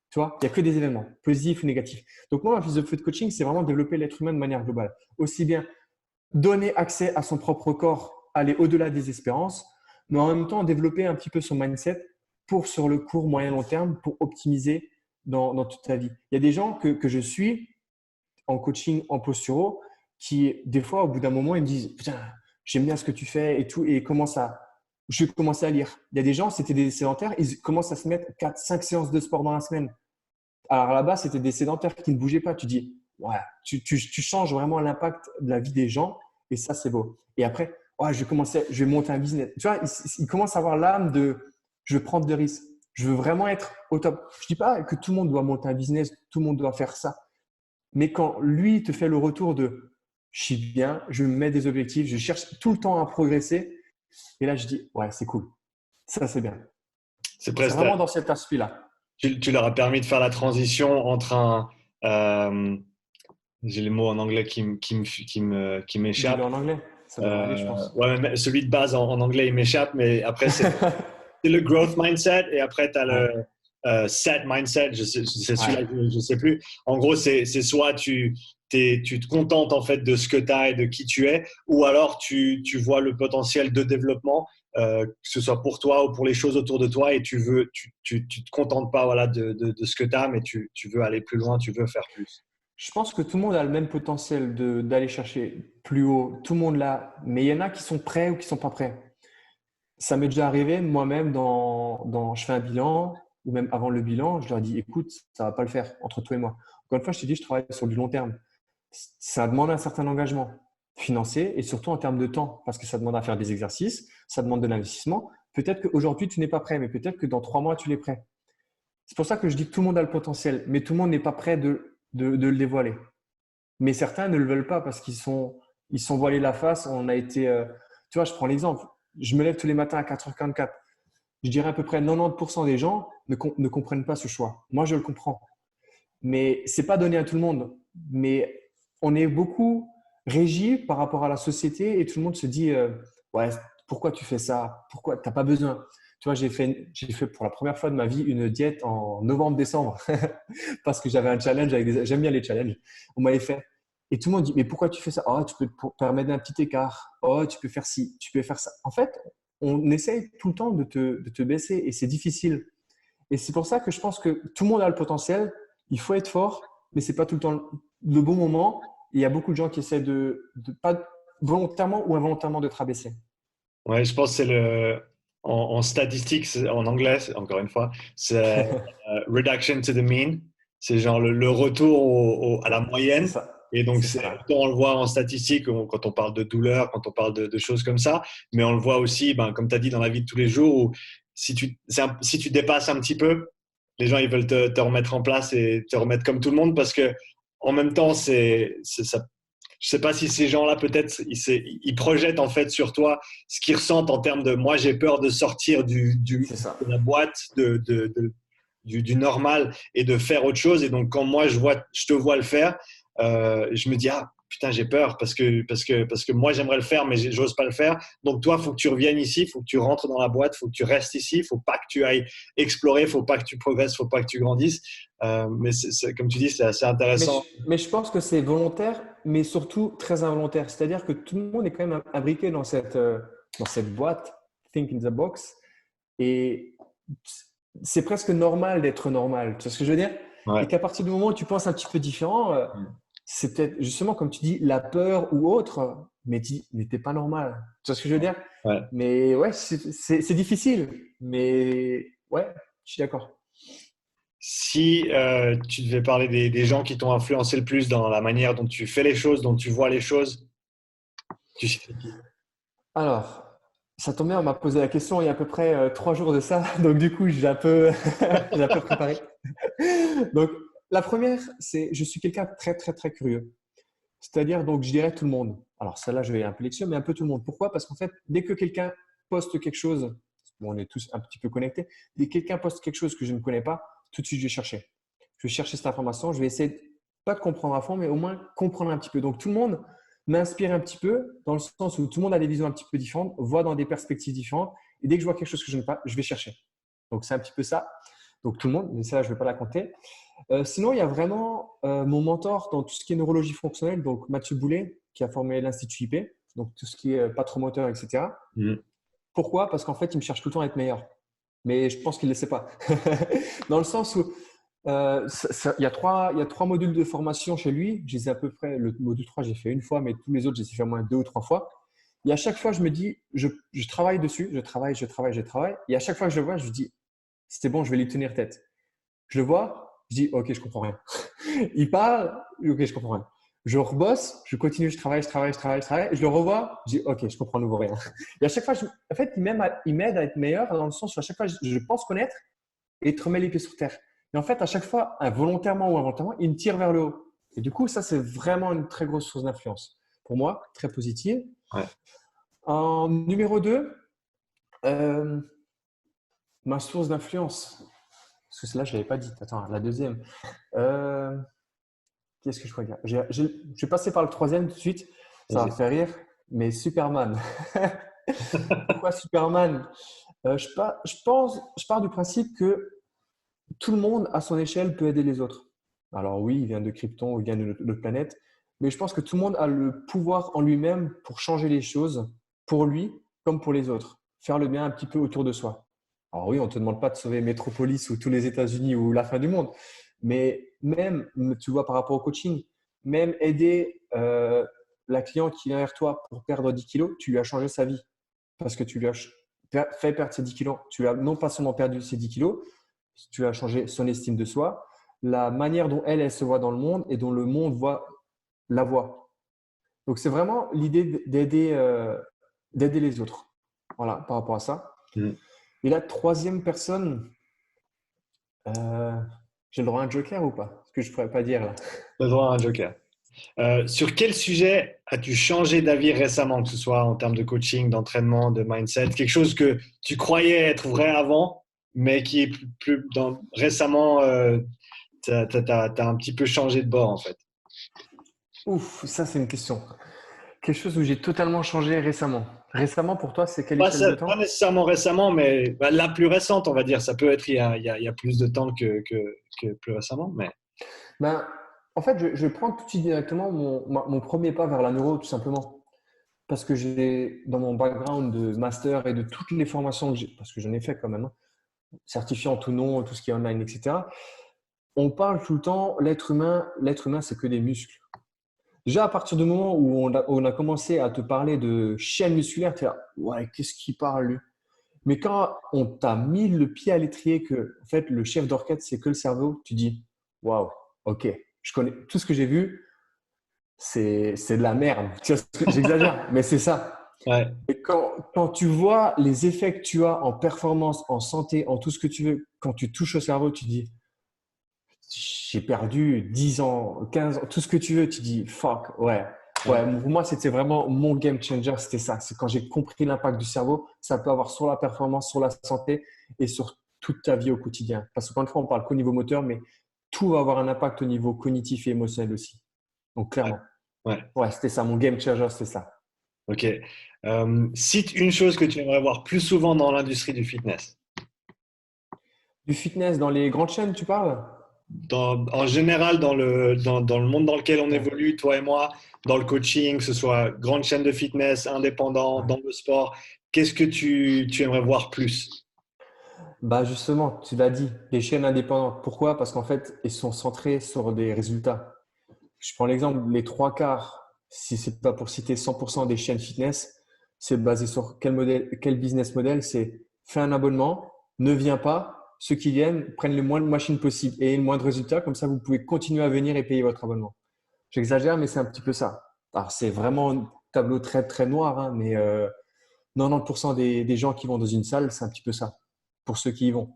Tu vois, il n'y a que des événements, positifs ou négatifs. Donc, moi, ma philosophie de coaching, c'est vraiment développer l'être humain de manière globale. Aussi bien donner accès à son propre corps, aller au-delà des espérances, mais en même temps développer un petit peu son mindset pour sur le court, moyen, long terme, pour optimiser dans toute ta vie. Il y a des gens que je suis en coaching, en posturo, qui des fois, au bout d'un moment, ils me disent, putain, j'aime bien ce que tu fais et tout, et commence à, je vais commencer à lire. Il y a des gens, c'était des sédentaires, ils commencent à se mettre 4-5 séances de sport dans la semaine. Alors là-bas, c'était des sédentaires qui ne bougeaient pas. Tu dis, ouais, tu changes vraiment l'impact de la vie des gens et ça, c'est beau. Et après, ouais, je vais monter un business. Tu vois, il commence à avoir l'âme de je veux prendre des risques. Je veux vraiment être au top. Je ne dis pas que tout le monde doit monter un business, tout le monde doit faire ça. Mais quand lui te fait le retour de je suis bien, je me mets des objectifs, je cherche tout le temps à progresser. Et là, je dis, ouais, c'est cool. Ça, c'est bien. C'est C'est presque, vraiment dans cet aspect-là. tu leur as permis de faire la transition entre un, euh, j'ai les mots en anglais qui Dis-le m'échappent. en anglais. Ça devrait aller, je pense. Ouais, mais celui de base en anglais, il m'échappe, mais après, c'est le growth mindset et après, tu as le Ouais, set mindset. C'est celui-là, ouais. je ne sais plus. En gros, c'est soit tu te contentes en fait de ce que tu as et de qui tu es, ou alors tu vois le potentiel de développement, que ce soit pour toi ou pour les choses autour de toi, et tu te contentes pas voilà, de ce que tu as, mais tu veux aller plus loin, tu veux faire plus. Je pense que tout le monde a le même potentiel d'aller chercher plus haut. Tout le monde l'a. Mais il y en a qui sont prêts ou qui sont pas prêts. Ça m'est déjà arrivé moi-même je fais un bilan ou même avant le bilan, je leur dis écoute, ça va pas le faire entre toi et moi. Encore une fois, je te dis, je travaille sur du long terme. Ça demande un certain engagement. financier et surtout en termes de temps, parce que ça demande à faire des exercices, ça demande de l'investissement. Peut-être qu'aujourd'hui, tu n'es pas prêt, mais peut-être que dans 3 mois, tu l'es prêt. C'est pour ça que je dis que tout le monde a le potentiel, mais tout le monde n'est pas prêt de le dévoiler. Mais certains ne le veulent pas parce ils sont voilés la face. On a été, tu vois, je prends l'exemple. Je me lève tous les matins à 4h44. Je dirais à peu près 90% des gens ne comprennent pas ce choix. Moi, je le comprends. Mais c'est pas donné à tout le monde. Mais on est beaucoup régi par rapport à la société et tout le monde se dit ouais, pourquoi tu fais ça? Pourquoi t'as pas besoin? Tu vois, j'ai fait pour la première fois de ma vie une diète en novembre-décembre parce que j'avais un challenge j'aime bien les challenges. On m'avait fait et tout le monde dit mais pourquoi tu fais ça? Oh, tu peux te permettre un petit écart. Oh, tu peux faire ci, tu peux faire ça. En fait, on essaye tout le temps de te baisser et c'est difficile. Et c'est pour ça que je pense que tout le monde a le potentiel. Il faut être fort, mais c'est pas tout le temps le bon moment. Il y a beaucoup de gens qui essaient de pas volontairement ou involontairement de te rabaisser. Ouais, je pense que c'est en statistique, en anglais, encore une fois, c'est reduction to the mean. C'est genre le retour à la C'est moyenne. ça. Et donc, C'est ça. autant on le voit en statistique quand on parle de douleur, quand on parle de choses comme ça, mais on le voit aussi, ben, comme tu as dit, dans la vie de tous les jours, où si tu dépasses un petit peu, les gens ils veulent te remettre en place et te remettre comme tout le monde parce que en même temps, ça. Je sais pas si ces gens-là, peut-être, ils projettent en fait sur toi ce qu'ils ressentent en termes de moi, j'ai peur de sortir C'est ça. de la boîte, du normal et de faire autre chose. Et donc, quand moi, je te vois le faire, je me dis, ah, putain, j'ai peur parce que moi, j'aimerais le faire, mais j'ose pas le faire. Donc, toi, il faut que tu reviennes ici, il faut que tu rentres dans la boîte, il faut que tu restes ici, il faut pas que tu ailles explorer, il faut pas que tu progresses, il faut pas que tu grandisses. Mais comme tu dis, c'est assez intéressant. Mais je pense que c'est volontaire, mais surtout très involontaire. C'est-à-dire que tout le monde est quand même imbriqué dans cette boîte, Think in the Box. Et c'est presque normal d'être normal. Tu vois ce que je veux dire? Et Ouais. qu'à partir du moment où tu penses un petit peu différent, c'est peut-être justement, comme tu dis, la peur ou autre, mais tu n'étais pas normal. Tu vois ce que je veux dire? Ouais. Mais ouais, c'est difficile. Mais ouais, je suis d'accord. Si tu devais parler des gens qui t'ont influencé le plus dans la manière dont tu fais les choses, dont tu vois les choses, tu sais qui? Alors, ça tombe bien, on m'a posé la question il y a à peu près 3 jours de ça, donc du coup, j'ai un peu, j'ai un peu préparé. Donc, la première, c'est je suis quelqu'un de très, très, très curieux. C'est-à-dire, donc, je dirais tout le monde. Alors, celle-là, je vais un peu l'exclure, mais un peu tout le monde. Pourquoi? Parce qu'en fait, dès que quelqu'un poste quelque chose, bon, on est tous un petit peu connectés, dès que quelqu'un poste quelque chose que je ne connais pas, tout de suite, je vais chercher. Je vais chercher cette information, je vais essayer, pas de comprendre à fond, mais au moins comprendre un petit peu. Donc, tout le monde m'inspire un petit peu, dans le sens où tout le monde a des visions un petit peu différentes, voit dans des perspectives différentes, et dès que je vois quelque chose que je n'aime pas, je vais chercher. Donc, c'est un petit peu ça. Donc, tout le monde, mais ça, je ne vais pas la compter. Sinon, il y a vraiment mon mentor dans tout ce qui est neurologie fonctionnelle, donc Mathieu Boulet, qui a formé l'Institut IP, donc tout ce qui est patromoteur, etc. Mhm. Pourquoi? Parce qu'en fait, il me cherche tout le temps à être meilleur. Mais je pense qu'il ne le sait pas. Dans le sens où il y a trois modules de formation chez lui. Je les ai à peu près, le module 3, j'ai fait une fois, mais tous les autres, j'ai fait au moins 2 ou 3 fois. Et à chaque fois, je me dis, je travaille dessus, je travaille. Et à chaque fois que je le vois, je me dis, c'est bon, je vais lui tenir tête. Je le vois, je dis, OK, je comprends rien. Il parle, OK, je comprends rien. Je rebosse, je continue, je travaille. Et je le revois, je dis, OK, je comprends à nouveau rien. Et à chaque fois, en fait, il m'aide à être meilleur dans le sens où à chaque fois, je pense connaître et il te remet les pieds sur terre. Et en fait, à chaque fois, volontairement ou involontairement, il me tire vers le haut. Et du coup, ça, c'est vraiment une très grosse source d'influence. Pour moi, très positive. Ouais. En numéro 2, ma source d'influence. Parce que celle-là, je ne l'avais pas dit. Attends, la deuxième. Euh, Qu'est-ce que je pourrais dire? Je vais passer par le troisième tout de suite. Ça va Vas-y. faire rire. Mais Superman. Pourquoi Superman? Je pars du principe que tout le monde, à son échelle, peut aider les autres. Alors oui, il vient de Krypton, il vient de notre planète, mais je pense que tout le monde a le pouvoir en lui-même pour changer les choses, pour lui comme pour les autres, faire le bien un petit peu autour de soi. Alors oui, on ne te demande pas de sauver Metropolis ou tous les États-Unis ou la fin du monde, mais même, tu vois, par rapport au coaching, même aider la cliente qui est derrière toi pour perdre 10 kilos, tu lui as changé sa vie parce que tu lui as fait perdre ses 10 kilos. Tu as non pas seulement perdu ses 10 kilos, tu as changé son estime de soi, la manière dont elle se voit dans le monde et dont le monde la voit. Donc, c'est vraiment l'idée d'aider les autres. Voilà, par rapport à ça. Mm. Et la troisième personne, euh, j'ai le droit à un joker ou pas? Ce que je ne pourrais pas dire là. Le droit à un joker. Sur quel sujet as-tu changé d'avis récemment, que ce soit en termes de coaching, d'entraînement, de mindset, quelque chose que tu croyais être vrai avant, mais qui est récemment, tu as un petit peu changé de bord en fait. Ouf, ça c'est une question. Quelque chose où j'ai totalement changé récemment. Récemment, pour toi, c'est quelle Pas, échelle de pas temps? nécessairement récemment, mais bah, la plus récente, on va dire. Ça peut être il y a plus de temps que plus récemment, mais Ben, en fait, je vais prendre tout de suite directement mon premier pas vers la neuro, tout simplement. Parce que j'ai, dans mon background de master et de toutes les formations que j'ai, parce que j'en ai fait quand même, hein, certifiant tout nom, tout ce qui est online, etc. On parle tout le temps, l'être humain, c'est que des muscles. Déjà, à partir du moment où on a commencé à te parler de chaîne musculaire, tu es là, ouais, qu'est-ce qu'il parle, lui? Mais quand on t'a mis le pied à l'étrier que, en fait, le chef d'orchestre, c'est que le cerveau, tu dis, waouh, ok, je connais tout ce que j'ai vu, c'est de la merde. Tu vois, j'exagère, mais c'est ça. ouais, Et quand tu vois les effets que tu as en performance, en santé, en tout ce que tu veux, quand tu touches au cerveau, tu dis, j'ai perdu 10 ans, 15 ans, tout ce que tu veux, tu dis, fuck, ouais. Ouais, ouais, pour moi, c'était vraiment mon game changer, c'était ça. C'est quand j'ai compris l'impact du cerveau, ça peut avoir sur la performance, sur la santé et sur toute ta vie au quotidien. Parce qu'encore une fois, on parle qu'au niveau moteur, mais tout va avoir un impact au niveau cognitif et émotionnel aussi. Donc, ouais, clairement. ouais. Ouais, c'était ça. Mon game changer, c'était ça. Ok. Cite une chose que tu aimerais voir plus souvent dans l'industrie du fitness. Du fitness dans les grandes chaînes, tu parles? En général, dans le monde dans lequel on Ouais. évolue, toi et moi, dans le coaching, que ce soit grande chaîne de fitness, indépendant, Ouais. dans le sport, qu'est-ce que tu aimerais voir plus? Bah justement, tu l'as dit, les chaînes indépendantes. Pourquoi? Parce qu'en fait, ils sont centrés sur des résultats. Je prends l'exemple, les trois quarts, si c'est pas pour citer 100% des chaînes fitness, c'est basé sur quel modèle, quel business model? C'est fais un abonnement, ne viens pas, ceux qui viennent prennent le moins de machines possible et le moins de résultats, comme ça vous pouvez continuer à venir et payer votre abonnement. J'exagère, mais c'est un petit peu ça. Alors c'est vraiment un tableau très très noir, hein, mais 90% des gens qui vont dans une salle, c'est un petit peu ça, pour ceux qui y vont.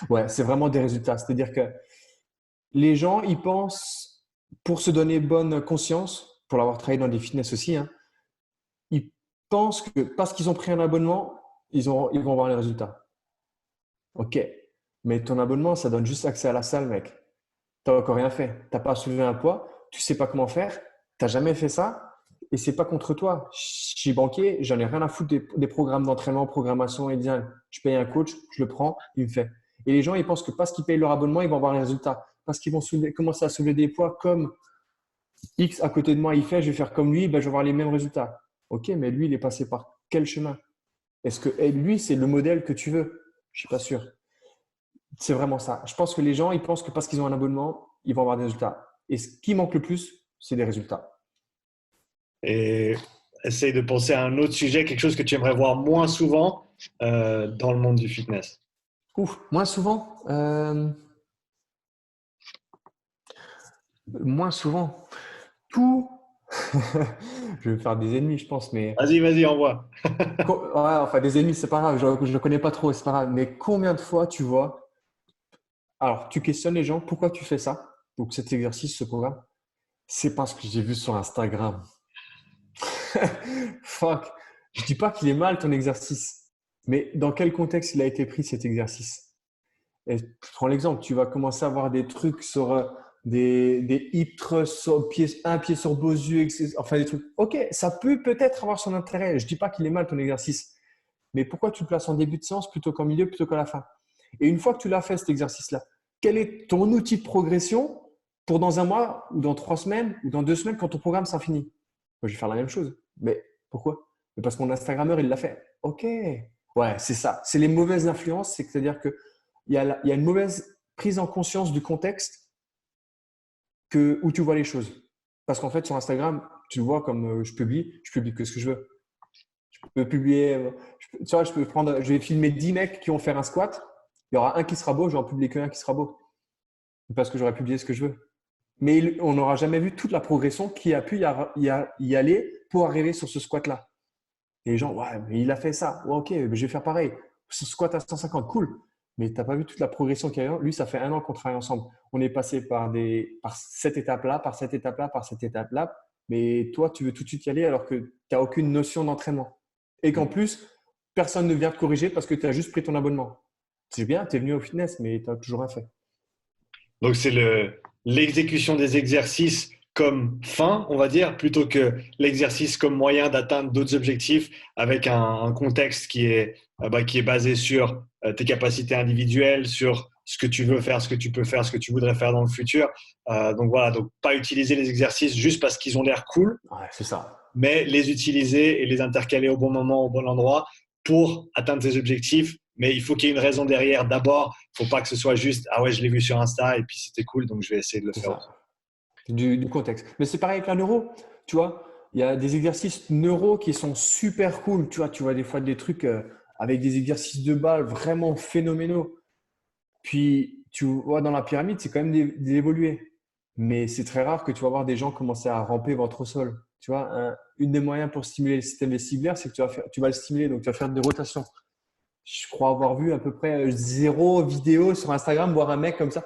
Ouais, c'est vraiment des résultats. C'est-à-dire que les gens, ils pensent, pour se donner bonne conscience, pour l'avoir travaillé dans des fitness aussi, hein, ils pensent que parce qu'ils ont pris un abonnement, ils vont avoir les résultats. Ok, mais ton abonnement, ça donne juste accès à la salle, mec. Tu n'as encore rien fait. Tu n'as pas soulevé un poids, tu ne sais pas comment faire, tu n'as jamais fait ça, et c'est pas contre toi. Je suis banquier, j'en ai rien à foutre des programmes d'entraînement, programmation et design. Je paye un coach, je le prends, il me fait. Et les gens, ils pensent que parce qu'ils payent leur abonnement, ils vont avoir les résultats. Parce qu'ils vont commencer à soulever des poids comme X à côté de moi, il fait, je vais faire comme lui, ben, je vais avoir les mêmes résultats. Ok, mais lui, il est passé par quel chemin? Est-ce que lui, c'est le modèle que tu veux? Je suis pas sûr. C'est vraiment ça. Je pense que les gens, ils pensent que parce qu'ils ont un abonnement, ils vont avoir des résultats. Et ce qui manque le plus, c'est des résultats. Et essaye de penser à un autre sujet, quelque chose que tu aimerais voir moins souvent dans le monde du fitness. Ouf, moins souvent. Moins souvent. Tout. Je vais me faire des ennemis, je pense, mais Vas-y, vas-y, envoie. ouais, enfin des ennemis, c'est pas grave. Je ne connais pas trop, c'est pas grave. Mais combien de fois tu vois? Alors, tu questionnes les gens, pourquoi tu fais ça? Donc cet exercice, ce programme, c'est parce que j'ai vu sur Instagram. Fuck. Je dis pas qu'il est mal ton exercice, mais dans quel contexte il a été pris cet exercice? Et je prends l'exemple, tu vas commencer à voir des trucs sur des hip thrusts, un pied sur beaux yeux, etc. Enfin des trucs. Ok, ça peut peut-être avoir son intérêt. Je dis pas qu'il est mal ton exercice, mais pourquoi tu le places en début de séance plutôt qu'en milieu, plutôt qu'à la fin? Et une fois que tu l'as fait cet exercice-là, quel est ton outil de progression pour dans un mois ou dans 3 semaines ou dans 2 semaines quand ton programme sera fini? Moi, je vais faire la même chose. Mais pourquoi? Mais parce que mon Instagrammeur, il l'a fait. Ok. Ouais, c'est ça. C'est les mauvaises influences. C'est-à-dire que il y a une mauvaise prise en conscience du contexte où tu vois les choses. Parce qu'en fait, sur Instagram, tu le vois comme je publie que ce que je veux. Je peux publier, tu vois, je vais filmer 10 mecs qui vont faire un squat. Il y aura un qui sera beau, je vais en publier qu'un qui sera beau. Parce que j'aurais publié ce que je veux. mais on n'aura jamais vu toute la progression qui a pu y aller pour arriver sur ce squat-là. Et les gens, ouais, mais il a fait ça. Ouais, ok, mais je vais faire pareil. Ce squat à 150, cool. Mais tu n'as pas vu toute la progression qu'il y a eu. Lui, ça fait 1 an qu'on travaille ensemble. On est passé par cette étape-là, par cette étape-là, par cette étape-là. Mais toi, tu veux tout de suite y aller alors que tu n'as aucune notion d'entraînement. Et qu'en plus, personne ne vient te corriger parce que tu as juste pris ton abonnement. C'est bien, tu es venu au fitness, mais tu n'as toujours rien fait. Donc, c'est l'exécution des exercices comme fin, on va dire, plutôt que l'exercice comme moyen d'atteindre d'autres objectifs avec un contexte qui est basé sur tes capacités individuelles, sur ce que tu veux faire, ce que tu peux faire, ce que tu voudrais faire dans le futur. Donc voilà, donc pas utiliser les exercices juste parce qu'ils ont l'air cool, Ouais, c'est ça. mais les utiliser et les intercaler au bon moment, au bon endroit pour atteindre tes objectifs. Mais il faut qu'il y ait une raison derrière d'abord. Il ne faut pas que ce soit juste « Ah ouais, je l'ai vu sur Insta et puis c'était cool, donc je vais essayer de le C'est faire ça. aussi. » Du contexte. Mais c'est pareil avec la neuro. Tu vois, il y a des exercices neuro qui sont super cool. Tu vois des fois des trucs avec des exercices de balle vraiment phénoménaux. Puis, tu vois, dans la pyramide, c'est quand même d'évoluer. Mais c'est très rare que tu vas voir des gens commencer à ramper ventre au sol. Tu vois, une des moyens pour stimuler le système vestibulaire, c'est que tu vas le stimuler. Donc, tu vas faire des rotations. Je crois avoir vu à peu près 0 vidéo sur Instagram, voir un mec comme ça.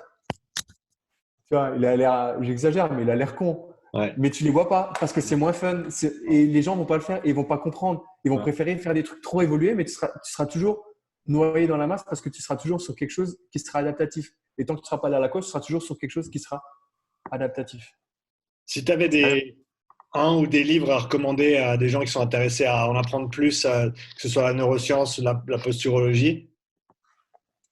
Tu vois, il a l'air, j'exagère, mais il a l'air con. Ouais. Mais tu les vois pas parce que c'est moins fun. Et les gens vont pas le faire et ils vont pas comprendre. Ils vont Ouais. préférer faire des trucs trop évolués, mais tu seras toujours noyé dans la masse parce que tu seras toujours sur quelque chose qui sera adaptatif. Et tant que tu ne seras pas allé à la cause, tu seras toujours sur quelque chose qui sera adaptatif. Si tu avais un ou des livres à recommander à des gens qui sont intéressés à en apprendre plus, que ce soit la neuroscience, la posturologie.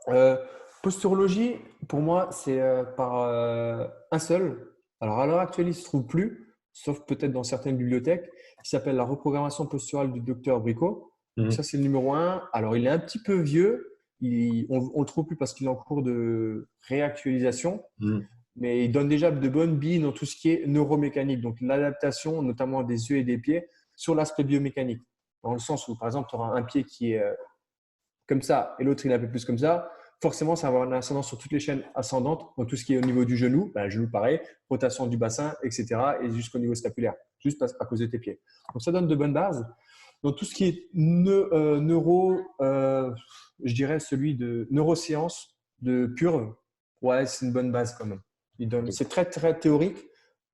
Euh, Posturologie, pour moi, c'est par un seul. Alors, à l'heure actuelle, il ne se trouve plus, sauf peut-être dans certaines bibliothèques, qui s'appelle La reprogrammation posturale du docteur Bricot. Donc, ça, c'est le numéro un. Alors, il est un petit peu vieux. On ne le trouve plus parce qu'il est en cours de réactualisation, Mhm. mais il donne déjà de bonnes billes dans tout ce qui est neuromécanique, donc l'adaptation notamment des yeux et des pieds sur l'aspect biomécanique. Dans le sens où, par exemple, tu auras un pied qui est comme ça et l'autre il est un peu plus comme ça, forcément ça va avoir une ascendance sur toutes les chaînes ascendantes, donc tout ce qui est au niveau du genou, ben, genou pareil, rotation du bassin, etc. et jusqu'au niveau scapulaire, juste à cause de tes pieds. Donc ça donne de bonnes bases. Donc tout ce qui est neuro, je dirais celui de neurosciences, de Purve, ouais, c'est une bonne base quand même. C'est très très théorique,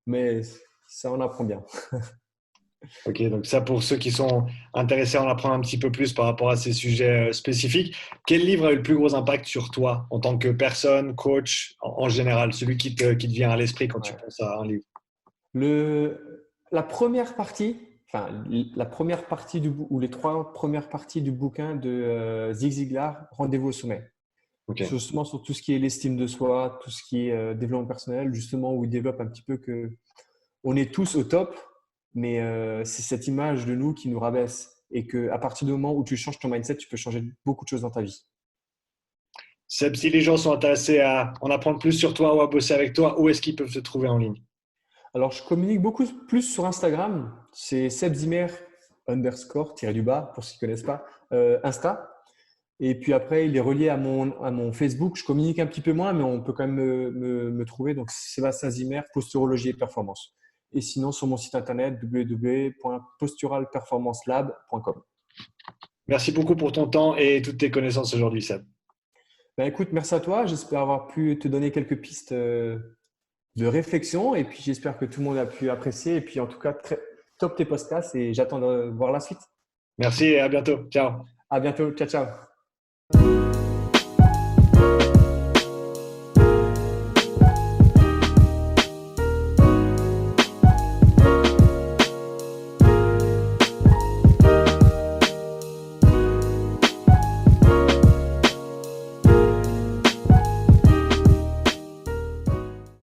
mais ça en apprend bien. Ok, donc ça pour ceux qui sont intéressés à en apprendre un petit peu plus par rapport à ces sujets spécifiques. Quel livre a eu le plus gros impact sur toi en tant que personne, coach, en général, celui qui te vient à l'esprit quand tu Ouais. penses à un livre? La première partie, enfin la première partie ou les 3 premières parties du bouquin de Zig Ziglar, Rendez-vous au sommet. Ok. Justement sur tout ce qui est l'estime de soi, tout ce qui est développement personnel, justement où il développe un petit peu que on est tous au top, mais c'est cette image de nous qui nous rabaisse et que à partir du moment où tu changes ton mindset, tu peux changer beaucoup de choses dans ta vie. Seb, si les gens sont intéressés à en apprendre plus sur toi ou à bosser avec toi, où est-ce qu'ils peuvent se trouver en ligne? Alors, je communique beaucoup plus sur Instagram. C'est Seb Zimmer _ tiré du bas, pour ceux qui ne connaissent pas, Insta. Et puis après, il est relié à mon Facebook. Je communique un petit peu moins, mais on peut quand même me trouver. Donc, Sébastien Zimmer, posturologie et performance. Et sinon, sur mon site internet, www.posturalperformancelab.com. Merci beaucoup pour ton temps et toutes tes connaissances aujourd'hui, Seb. Ben, écoute, merci à toi. J'espère avoir pu te donner quelques pistes de réflexion. Et puis, j'espère que tout le monde a pu apprécier. Et puis, en tout cas, top tes podcasts et j'attends de voir la suite. Merci et à bientôt. Ciao. À bientôt. Ciao, ciao.